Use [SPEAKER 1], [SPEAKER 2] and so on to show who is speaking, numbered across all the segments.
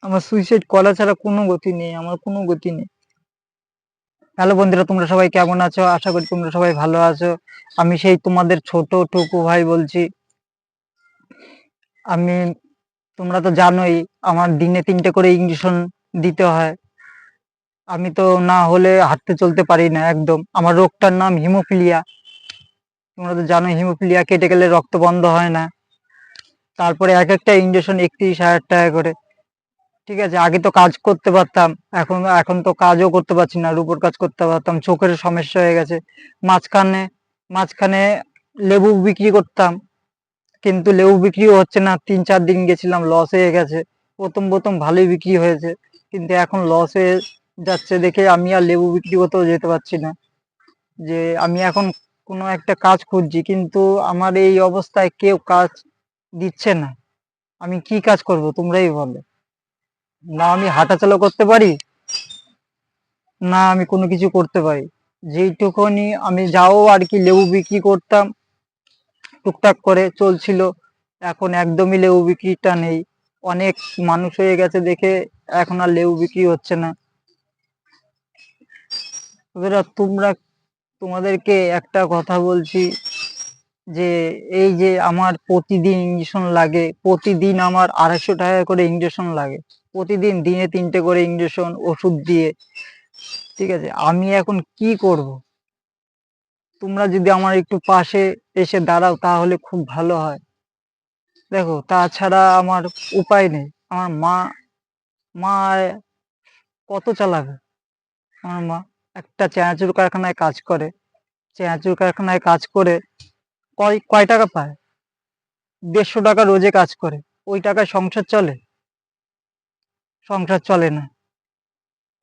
[SPEAKER 1] আমার সুইসাইড করা ছাড়া কোনো গতি নেই, আমার কোনো গতি নেই। হ্যালো বন্ধুরা, তোমরা সবাই কেমন আছো? আশা করি তোমরা সবাই ভালো আছো। আমি সেই তোমাদের ছোট টুকু ভাই বলছি। আমি তোমরা তো জানোই আমার দিনে ৩টে করে ইঞ্জেকশন দিতে হয়। আমি তো না হলে হাঁটতে চলতে পারি না একদম। আমার রোগটার নাম হিমোফিলিয়া। তোমরা তো জানোই হিমোফিলিয়া কেটে গেলে রক্ত বন্ধ হয় না। তারপরে একেকটা ইঞ্জেকশন ৩১,০০০ টাকা করে। ঠিক আছে, আগে তো কাজ করতে পারতাম, এখন এখন তো কাজও করতে পারছি না। রুপোর কাজ করতে পারতাম, চোখের সমস্যা হয়ে গেছে। মাঝখানে মাঝখানে লেবু বিক্রি করতাম, কিন্তু লেবু বিক্রিও হচ্ছে না। ৩-৪ দিন গেছিলাম, লস হয়ে গেছে। প্রথম ভালোই বিক্রি হয়েছে, কিন্তু এখন লস হয়ে যাচ্ছে দেখে আমি আর লেবু বিক্রি করতেও যেতে পারছি না। যে আমি এখন কোনো একটা কাজ খুঁজছি, কিন্তু আমার এই অবস্থায় কেউ কাজ দিচ্ছে না। আমি কি কাজ করব তোমরাই বলো। না আমি হাঁটাচলা করতে পারি, না আমি কোনো কিছু করতে পারি। যেইটুকুনি আমি যাও আর কি লেবু বিক্রি করতাম, টুকটাক করে চলছিল। এখন একদমই লেবু বিক্রিটা নেই। অনেক মানুষ হয়ে গেছে দেখে এখন আর লেবু বিক্রি হচ্ছে না। এবার তোমাদেরকে একটা কথা বলছি, যে এই যে আমার প্রতিদিন ইঞ্জেকশন লাগে, প্রতিদিন আমার ২৫০ টাকা করে ইঞ্জেকশন লাগে। প্রতিদিন দিনে ৩টে করে ইঞ্জেকশন ওষুধ দিয়ে। ঠিক আছে, আমি এখন কি করব? তোমরা যদি আমার একটু পাশে এসে দাঁড়াও তাহলে খুব ভালো হয়। দেখো, তাছাড়া আমার উপায় নেই। আমার মা মা কত চালাবে? আমার মা একটা চানাচুর কারখানায় কাজ করে। চানাচুর কারখানায় কাজ করে কয় কয় টাকা পায়? ১৫০ টাকা রোজে কাজ করে। ওই টাকায় সংসার চলে? সংসার চলে না।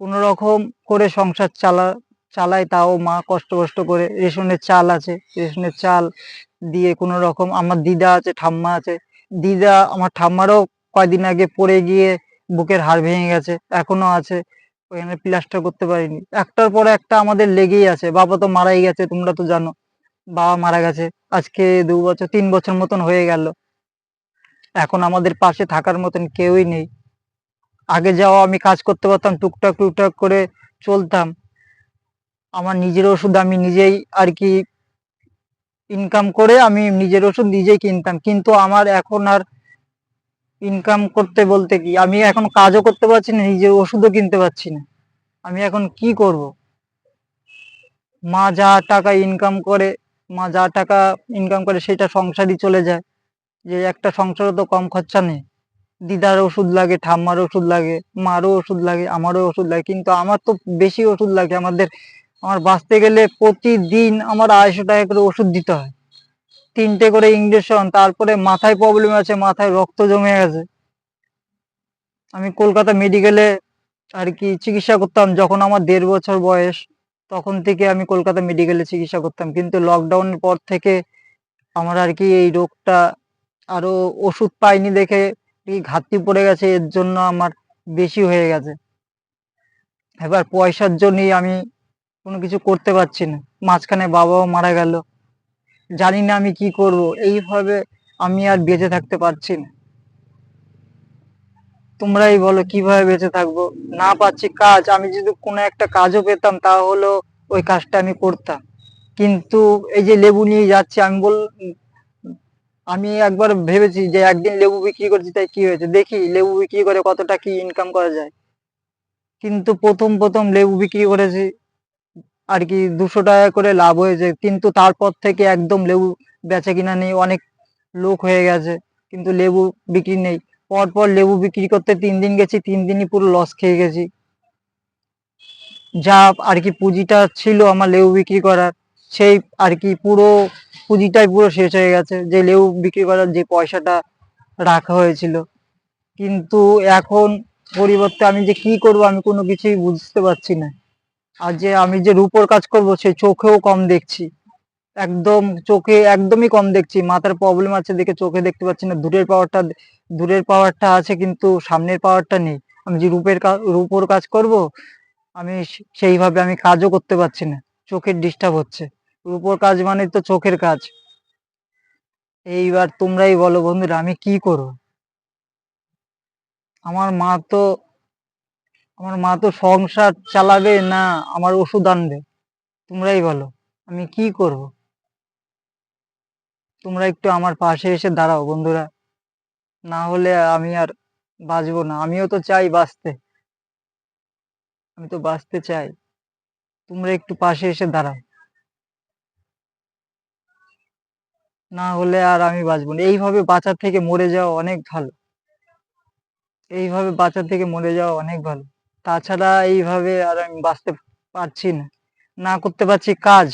[SPEAKER 1] কোনো রকম করে সংসার চালায়, তাও মা কষ্ট করে। রেশনের চাল আছে, রেশনের চাল দিয়ে কোনো রকম। আমার দিদা আছে, ঠাম্মা আছে। আমার ঠাম্মারও কয়দিন আগে পড়ে গিয়ে বুকের হাড় ভেঙে গেছে, এখনো আছে। ওখানে প্লাস্টার করতে পারিনি। একটার পর একটা আমাদের লেগেই আছে। বাবা তো মারাই গেছে, তোমরা তো জানো। বাবা মারা গেছে আজকে ২ বছর ৩ বছর মতন হয়ে গেল। এখন আমাদের পাশে থাকার মতন কেউই নেই। আগে যাও আমি কাজ করতে পারতাম, টুকটাক করে চলতাম। আমার নিজের ওষুধ আমি নিজেই আর কি ইনকাম করে আমি নিজের ওষুধ নিজেই কিনতাম। কিন্তু আমার এখন আর ইনকাম করতে বলতে কি, আমি এখন কাজও করতে পারছি না, নিজের ওষুধও কিনতে পারছি না। আমি এখন কি করব? মা যা টাকা ইনকাম করে মা যা টাকা ইনকাম করে সেটা সংসারই চলে যায়। যে একটা সংসারে তো কম খরচা নেই। দিদার ওষুধ লাগে, ঠাম্মার ওষুধ লাগে, মারও ওষুধ লাগে, আমারও ওষুধ লাগে। কিন্তু আমার তো বেশি ওষুধ লাগে। আমার বাঁচতে গেলে প্রতিদিন আমার ২৫০ টাকা করে ওষুধ দিতে হয়। ৩টে করে ইঞ্জেকশন, তারপরে মাথায় প্রবলেম আছে, মাথায় রক্ত জমে গেছে। আমি কলকাতা মেডিকেলে আর কি চিকিৎসা করতাম যখন আমার ১.৫ বছর বয়স। তখন থেকে আমি কলকাতা মেডিকেলে চিকিৎসা করতাম, কিন্তু লকডাউনের পর থেকে আমার আর কি এই রোগটা আরো ওষুধ পাইনি দেখে কি ঘাটতি পড়ে গেছে, এর জন্য আমার বেশি হয়ে গেছে। এবার পয়সার জন্যই আমি কোনো কিছু করতে পারছি না। মাঝখানে বাবাও মারা গেল। জানি না আমি কি করব। এইভাবে আমি আর বেঁচে থাকতে পারছি না। তোমরাই বলো কিভাবে বেঁচে থাকবো? না পাচ্ছি কাজ। আমি যদি কোনো একটা কাজও পেতাম তাহলেও ওই কাজটা আমি করতাম। কিন্তু এই যে লেবু নিয়ে যাচ্ছি, আমি একবার ভেবেছি যে একদিন লেবু বিক্রি করছি, তাই কি হয়েছে, দেখি লেবু বিক্রি করে কতটা কি ইনকাম করা যায়। কিন্তু প্রথম লেবু বিক্রি করেছি আর কি ২০০ টাকা করে লাভ হয়েছে, কিন্তু তারপর থেকে একদম লেবু বেচা কিনা নেই। অনেক লোক হয়ে গেছে, কিন্তু লেবু বিক্রি নেই। পরপর লেবু বিক্রি করতে ৩ দিন গেছি, ৩ দিনই পুরো লস খেয়ে গেছি। যা আর কি পুঁজিটা ছিল আমার লেবু বিক্রি করার, সেই আর কি পুরো পুঁজিটাই পুরো শেষ হয়ে গেছে, যে লেবু বিক্রি করার যে পয়সাটা রাখা হয়েছিল। কিন্তু এখন পরিবর্তে আমি যে কি করব আমি কোনো কিছুই বুঝতে পারছি না। আর যে আমি যে রুপোর কাজ করব সেই চোখেও কম দেখছি। একদম চোখে একদমই কম দেখছি। মাথার প্রবলেম আছে দেখে চোখে দেখতে পাচ্ছি না। দূরের পাওয়ারটা আছে, কিন্তু সামনের পাওয়ারটা নেই। আমি যে রুপোর কাজ করব, আমি সেইভাবে আমি কাজও করতে পারছি না। চোখের ডিস্টার্ব হচ্ছে। রুপোর কাজ মানে তো চোখের কাজ। এইবার তোমরাই বলো বন্ধুরা, আমি কি করব? আমার মা তো আমার মা তো সংসার চালাবে না আমার ওষুধ আনবে, তোমরাই বলো আমি কি করব? তোমরা একটু আমার পাশে এসে দাঁড়াও বন্ধুরা, না হলে আমি আর বাঁচবো না। আমিও তো চাই বাঁচতে, আমি তো বাঁচতে চাই। তোমরা একটু পাশে এসে দাঁড়াও, না হলে আর আমি বাঁচবো না। এইভাবে বাঁচার থেকে মরে যাওয়া অনেক ভালো, এইভাবে বাঁচার থেকে মরে যাওয়া অনেক ভালো। তাছাড়া এইভাবে আর আমি বাঁচতে পারছি না, না করতে পারছি কাজ,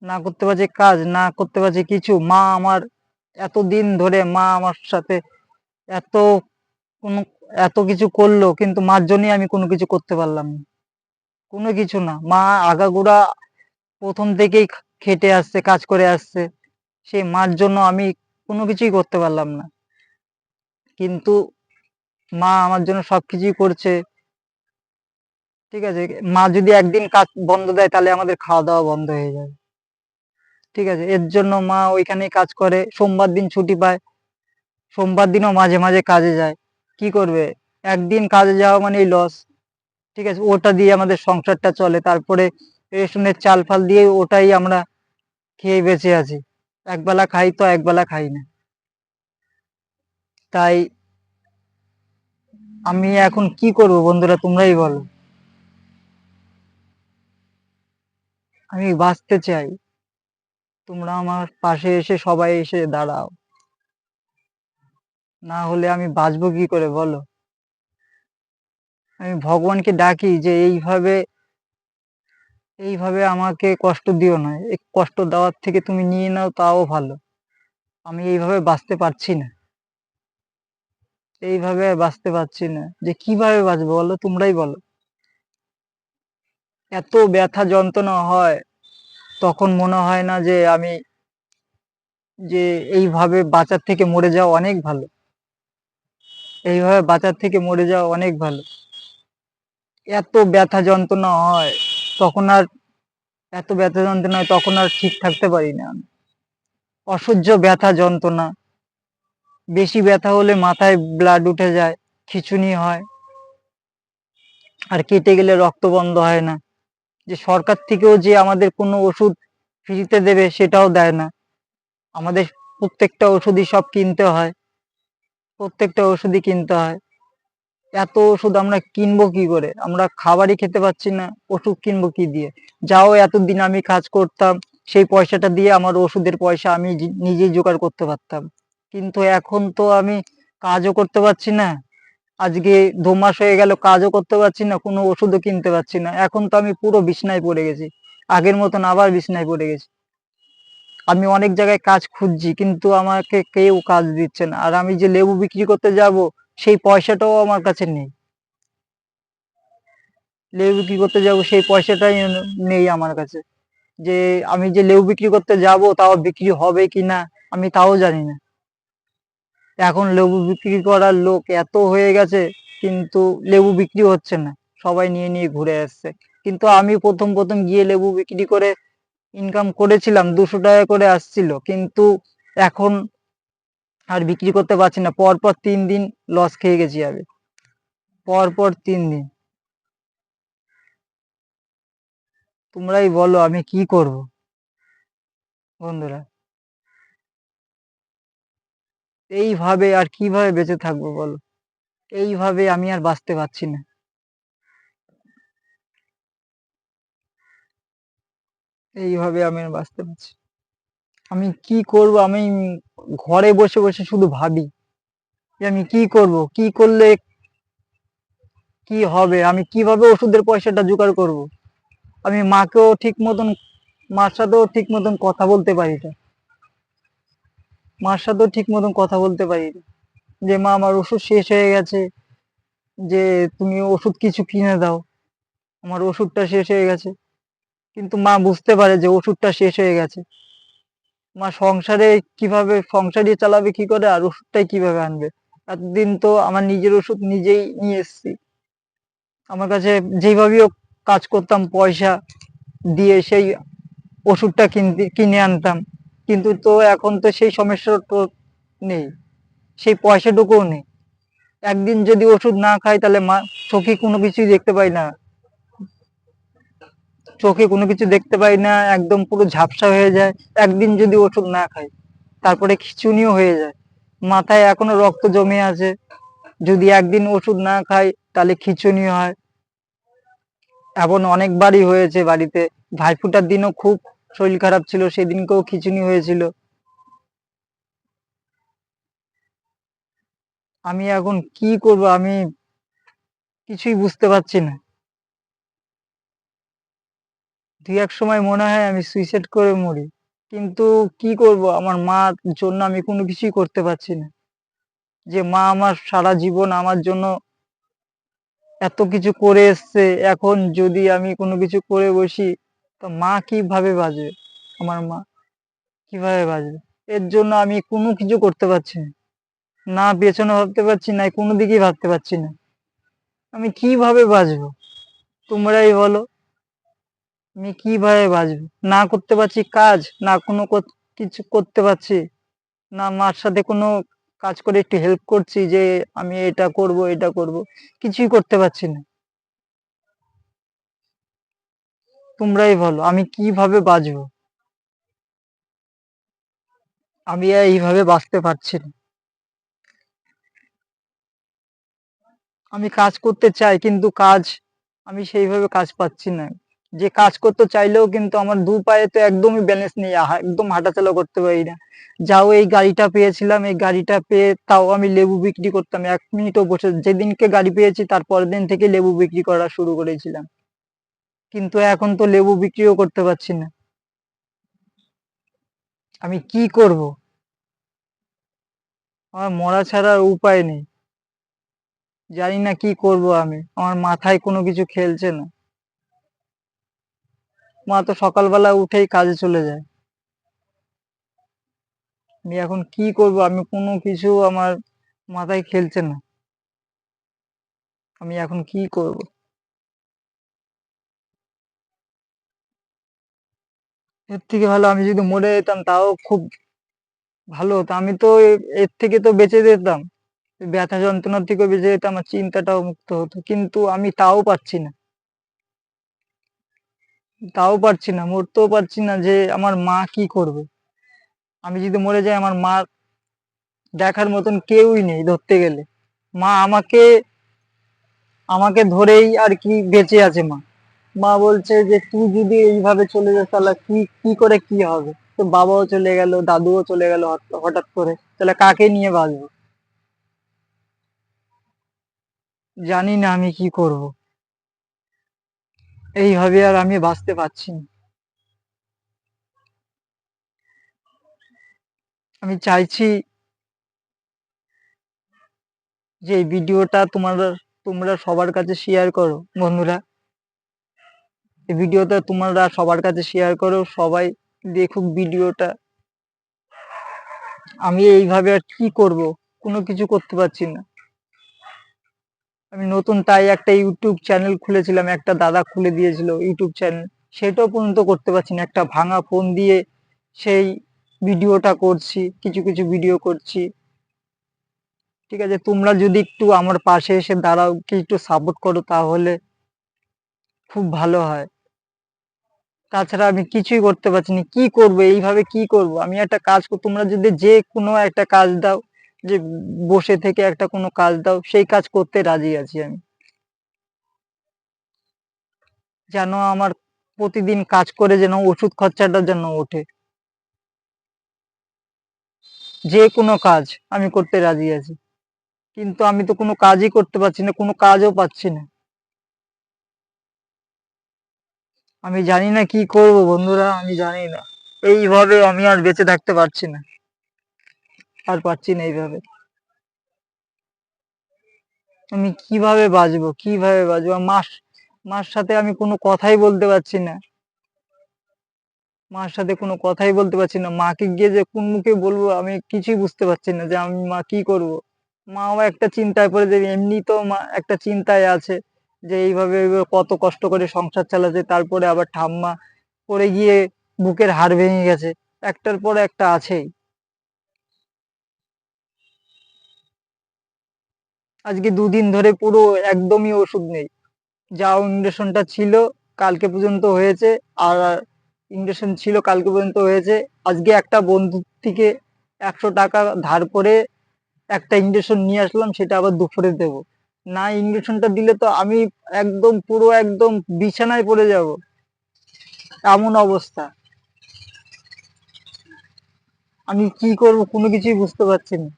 [SPEAKER 1] না করতে পারছি কাজ, না করতে পারছি কিছু। মা আমার এতদিন ধরে মা আমার সাথে এত কোনো এত কিছু করলো, কিন্তু মার জন্যই আমি কোনো কিছু করতে পারলাম না। কোনো কিছু না, মা আগাগোড়া প্রথম থেকেই খেটে আসছে, কাজ করে আসছে। সেই মার জন্য আমি কোনো কিছুই করতে পারলাম না। কিন্তু মা আমার জন্য সবকিছুই করছে। ঠিক আছে? মা যদি একদিন কাজ বন্ধ দেয় তাহলে আমাদের খাওয়া-দাওয়া বন্ধ হয়ে যাবে। ঠিক আছে? এর জন্য মা ওইখানেই কাজ করে। সোমবার দিন ছুটি পায়। সোমবার দিনও মাঝে, মাঝে কাজে যায়। কি করবে? একদিন কাজে যাওয়া মানেই লস। ঠিক আছে? ওটা দিয়ে আমাদের সংসারটা চলে। তারপরে রেশনের চাল-ফাল দিয়ে ওটাই আমরা খেয়ে বেঁচে আছি। একবেলা খাই তো একবেলা খাই না। তাই আমি এখন কি করব বন্ধুরা, তোমরাই বলো। আমি বাঁচতে চাই। তোমরা আমার পাশে এসে সবাই এসে দাঁড়াও। না হলে আমি বাঁচবো কি করে বলো? আমি ভগবানকে ডাকি যে এইভাবে আমাকে কষ্ট দিও না। এই কষ্ট দেওয়ার থেকে তুমি নিয়ে নাও তাও ভালো। আমি এইভাবে বাঁচতে পারছি না। এইভাবে আর বাঁচতে পারছি না। যে কিভাবে বাঁচবো বলো? তোমরাই বলো। এত ব্যথা যন্ত্রণা হয়, তখন মনে হয় না যে যে এইভাবে বাঁচার থেকে মরে যাওয়া অনেক ভালো। এইভাবে বাঁচার থেকে মরে যাওয়া অনেক ভালো। এত ব্যথা যন্ত্রণা হয়, তখন আর এত ব্যথা যন্ত্রণা হয় তখন আর ঠিক থাকতে পারি না আমি। অসহ্য ব্যথা যন্ত্রণা। বেশি ব্যথা হলে মাথায় ব্লাড উঠে যায়, খিঁচুনি হয়, আর কেটে গেলে রক্ত বন্ধ হয় না। যে সরকার থেকেও যে আমাদের কোনো ওষুধ ফ্রিতে দেবে সেটাও দেয় না। আমাদের প্রত্যেকটা ওষুধই সব কিনতে হয়। প্রত্যেকটা ওষুধই কিনতে হয়। এত ওষুধ আমরা কিনবো কি করে? আমরা খাবারই খেতে পাচ্ছি না, ওষুধ কিনবো কি দিয়ে? যাও এতদিন আমি কাজ করতাম, সেই পয়সাটা দিয়ে আমার ওষুধের পয়সা আমি নিজেই জোগাড় করতে পারতাম। কিন্তু এখন তো আমি কাজও করতে পারছি না। আজকে ২ মাস হয়ে গেল কাজও করতে পারছি না, কোনো ওষুধও কিনতে পারছি না। এখন তো আমি পুরো বিছানায় পড়ে গেছি। আগের মতন আবার বিছানায় পড়ে গেছি। আমি অনেক জায়গায় কাজ খুঁজছি, কিন্তু আমাকে কেউ কাজ দিচ্ছে না। আর আমি যে লেবু বিক্রি করতে যাবো, সেই পয়সাটাও আমার কাছে নেই। লেবু বিক্রি করতে যাবো সেই পয়সাটাই নেই আমার কাছে। যে আমি যে লেবু বিক্রি করতে যাবো তাও বিক্রি হবে কিনা আমি তাও জানি না। এখন লেবু বিক্রি করার লোক এত হয়ে গেছে, কিন্তু লেবু বিক্রি হচ্ছে না। সবাই নিয়ে নিয়ে ঘুরে আসছে। কিন্তু আমি প্রথম গিয়ে লেবু বিক্রি করে ইনকাম করেছিলাম, 200 টাকা করে আসছিল। কিন্তু এখন আর বিক্রি করতে পারছি না। পরপর 3 দিন লস খেয়ে গেছি আমি। পরপর 3 দিন। তোমরাই বলো আমি কি করব বন্ধুরা? এইভাবে আর কিভাবে বেঁচে থাকবো বলো? এইভাবে আমি আর বাঁচতে পারছি না। এইভাবে আমি আর বাঁচতে পারছি না। আমি কি করব? আমি ঘরে বসে, বসে শুধু ভাবি যে আমি কি করব? কি করলে কি হবে? আমি কিভাবে ওষুধের পয়সাটা জোগাড় করব? আমি মাকেও ঠিক মতন মার সাথেও ঠিক মতন কথা বলতে পারি না। মার সাথেও ঠিক মতন কথা বলতে পারি না। যে মা আমার ওষুধ শেষ হয়ে গেছে, যে তুমি ওষুধ কিছু কিনে দাও। আমার ওষুধটা শেষ হয়ে গেছে। কিন্তু মা বুঝতে পারে যে ওষুধটা শেষ হয়ে গেছে। মা সংসারই চালাবে কি করে আর ওষুধটাই কিভাবে আনবে? এতদিন তো আমার নিজের ওষুধ নিজেই নিয়ে এসেছি। আমার কাছে যেইভাবেই হোক কাজ করতাম, পয়সা দিয়ে সেই ওষুধটা কিনে আনতাম। কিন্তু তো এখন তো সেই সমস্যা তো নেই। সেই পয়সাটুকুও নেই। একদিন যদি ওষুধ না খাই তাহলে চোখে কোনো কিছুই দেখতে পাই না, চোখে কোনো কিছু দেখতে পাই না, একদম পুরো ঝাপসা হয়ে যায় একদিন যদি ওষুধ না খাই। তারপরে খিঁচুনিও হয়ে যায়, মাথায় এখনো রক্ত জমে আছে, যদি একদিন ওষুধ না খাই তাহলে খিঁচুনি হয়। এমন অনেকবারই হয়েছে বাড়িতে, ভাইফোঁটার দিনও খুব শরীর খারাপ ছিল, সেদিনকেও খিঁচুনি হয়েছিল। আমি এখন কি করব, আমি কিছুই বুঝতে পারছি না। দুই এক সময় মনে হয় আমি সুইসাইড করে মরি, কিন্তু কি করব, আমার মার জন্য আমি কোনো কিছুই করতে পারছি না। যে মা আমার সারা জীবন আমার জন্য এত কিছু করে এসছে, এখন যদি আমি কোনো কিছু করে বসি তো মা কিভাবে বাঁচবে, আমার মা কিভাবে বাঁচবে? এর জন্য আমি কোনো কিছু করতে পারছি না, না পেছনে ভাবতে পারছি না, কোনো দিকেই ভাবতে পারছি না। আমি কিভাবে বাঁচবো, তোমরাই বলো, আমি কিভাবে বাঁচবো? না করতে পারছি কাজ, না কোনো কিছু করতে পারছি, না মার সাথে কোনো কাজ করে একটু হেল্প করছি যে আমি এটা করব এটা করব, কিছুই করতে পারছি না। তোমরাই বলো আমি কিভাবে বাঁচবো? আমি আর এইভাবে বাঁচতে পারছি না। আমি কাজ করতে চাই কিন্তু আমি সেইভাবে কাজ পাচ্ছি না। যে কাজ করতে চাইলেও কিন্তু আমার দু পায়ে তো একদমই ব্যালেন্স নেই, একদম হাঁটাচলা করতে পারি না। যাও এই গাড়িটা পেয়েছিলাম, এই গাড়িটা পেয়ে তাও আমি লেবু বিক্রি করতাম, 1 মিনিটও বসে, যেদিনকে গাড়ি পেয়েছি তার পরের দিন থেকে লেবু বিক্রি করা শুরু করেছিলাম, কিন্তু এখন তো লেবু বিক্রিও করতে পারছি না। আমি কি করব? আমার মরা ছাড়া আর উপায় নেই। জানি না কি করব আমি, আমার মাথায় কোনো কিছু খেলছে না। মা তো সকালবেলা উঠেই কাজে চলে যায়। আমি এখন কি করব, আমি কোনো কিছু আমার মাথায় খেলছে না। আমি এখন কি করব? এর থেকে ভালো আমি যদি মরে যেতাম তাও খুব ভালো হতো। আমি তো এর থেকে তো বেঁচে যেতাম, এই ব্যথা যন্ত্রণার থেকেও বেঁচে যেতাম, আমার চিন্তাটাও মুক্ত হতো, কিন্তু আমি তাও পারছি না, তাও পারছি না, মরতেও পারছি না, যে আমার মা কি করবে? আমি যদি মরে যাই আমার মা দেখার মতন কেউই নেই ধরতে গেলে। মা আমাকে আমাকে ধরেই আর কি বেঁচে আছে মা। মা বলছে যে তুই যদি এইভাবে চলে যাস তাহলে কি কি করে কি হবে? তো বাবাও চলে গেল, দাদুও চলে গেল হঠাৎ করে, তাহলে কাকে নিয়ে বাঁচবো? জানি না আমি কি করব। এইভাবে আর আমি বাঁচতে পারছি না। আমি চাইছি যে এই ভিডিওটা তোমরা সবার কাছে শেয়ার করো বন্ধুরা। এই ভিডিওটা তোমরা সবার কাছে শেয়ার করো, সবাই দেখুক ভিডিওটা। আমি এইভাবে আর কি করব? কোনো কিছু করতে পারছি না। আমি নতুন তাই একটা ইউটিউব চ্যানেল খুলেছিলাম, একটা দাদা খুলে দিয়েছিল ইউটিউব চ্যানেল, সেটাও পর্যন্ত করতে পারছি না। একটা ভাঙা ফোন দিয়ে সেই ভিডিওটা করছি, কিছু কিছু ভিডিও করছি। ঠিক আছে, তোমরা যদি একটু আমার পাশে এসে দাঁড়াও, কি একটু সাপোর্ট করো তাহলে খুব ভালো হয়। তাছাড়া আমি কিছুই করতে পারছি না, কি করবো এইভাবে, কি করব? আমি একটা কাজ তোমরা যদি যে কোনো একটা কাজ দাও, যে বসে থেকে একটা কোনো কাজ দাও, সেই কাজ করতে রাজি আছি আমি, যেন আমার প্রতিদিন কাজ করে যেন ওষুধ খরচাটা যেন ওঠে। যে কোনো কাজ আমি করতে রাজি আছি, কিন্তু আমি তো কোনো কাজই করতে পারছি না, কোনো কাজও পাচ্ছি না। আমি জানি না কি করব বন্ধুরা, আমি জানি না। এইভাবে আমি আর বেঁচে থাকতে পারছি না, আর পারছি না এইভাবে। আমি কিভাবে বাঁচবো, কিভাবে বাঁচবো? মার সাথে আমি কোনো কথাই বলতে পারছি না, মার সাথে কোনো কথাই বলতে পারছি না। মাকে গিয়ে যে কোন মুখে বলবো আমি কিছুই বুঝতে পারছি না, যে আমি মা কি করব? মাও একটা চিন্তায় পড়ে যাবে, এমনি তো মা একটা চিন্তায় আছে যে এইভাবে কত কষ্ট করে সংসার চালাচ্ছে, তারপরে আবার ঠাম্মা পড়ে গিয়ে বুকের হাড় ভেঙে গেছে, একটার পর একটা আছেই। আজকে 2 দিন ধরে পুরো একদমই ওষুধ নেই। যা ইঞ্জেকশনটা ছিল কালকে পর্যন্ত হয়েছে, আর ইঞ্জেকশন ছিল কালকে পর্যন্ত হয়েছে। আজকে একটা বন্ধুর থেকে 100 টাকা ধার করে একটা ইঞ্জেকশন নিয়ে আসলাম, সেটা আবার দুপুরে দেবো। না ইঞ্জেকশনটা দিলে তো আমি একদম পুরো একদম বিছানায় পড়ে যাব, এমন অবস্থা। আমি কি করব কোনো কিছুই বুঝতে পারছি না।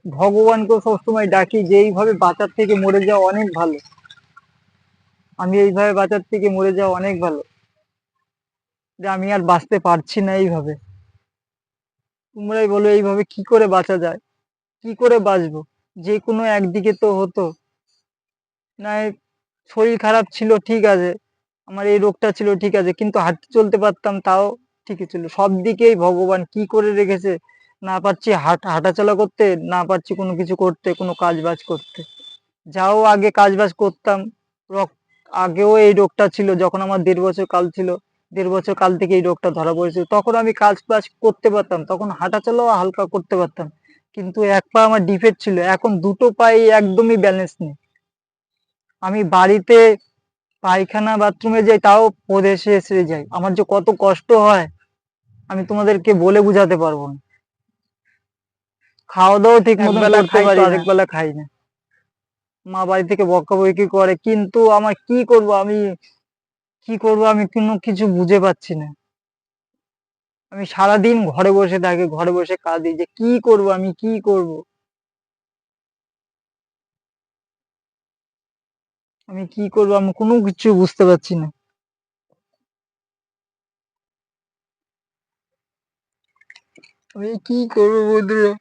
[SPEAKER 1] ভগবানকেও সবসময় ডাকি যে এইভাবে বাঁচার থেকে মরে যাওয়া অনেক ভালো। আমি এইভাবে বাঁচার থেকে মরে যাওয়া অনেক ভালো। যে আমি আর বাঁচতে পারছি না এইভাবে। তোমরাই বলো এইভাবে কি করে বাঁচা যায়? কি করে বাঁচবো? যেকোনো একদিকে তো হতো। না শরীর খারাপ ছিল ঠিক আছে, আমার এই রোগটা ছিল ঠিক আছে, কিন্তু হাঁটতে চলতে পারতাম তাও ঠিকই ছিল। সব দিকেই ভগবান কি করে রেখেছে, না পারছি হাঁটাচলা করতে, না পারছি কোনো কিছু করতে, কোনো কাজ বাজ করতে। যাও আগে কাজ বাজ করতাম, রক আগেও এই রোগটা ছিল যখন আমার 1.5 বছর কাল ছিল। 1.5 বছর কাল থেকে এই রোগটা ধরা পড়েছিল, তখন আমি কাজ বাজ করতে পারতাম, তখন হাঁটাচলাও হালকা করতে পারতাম। কিন্তু এক পা আমার ডিফেক্ট ছিল, এখন দুটো পায়ে একদমই ব্যালেন্স নেই। আমি বাড়িতে পায়খানা বাথরুমে যাই তাও পদে এসে যাই, আমার যে কত কষ্ট হয় আমি তোমাদেরকে বলে বুঝাতে পারবো না। খাওয়া দাওয়া ঠিক মতন
[SPEAKER 2] একবেলা
[SPEAKER 1] করতে
[SPEAKER 2] খাই তো
[SPEAKER 1] পারি না,
[SPEAKER 2] আরেক বেলা খাই না।
[SPEAKER 1] মা বাড়ি থেকে বকাবকি করে, কিন্তু আমার কি করব আমি, কি করব আমি কোনো কিছু বুঝে পাচ্ছি না। আমি সারাদিন ঘরে বসে থাকি, ঘরে বসে কাঁদি যে কি করব, আমি কি করব, আমি কি করব, আমি কোনো কিছু বুঝতে পারছি না। আমি কি করবো বন্ধুরা?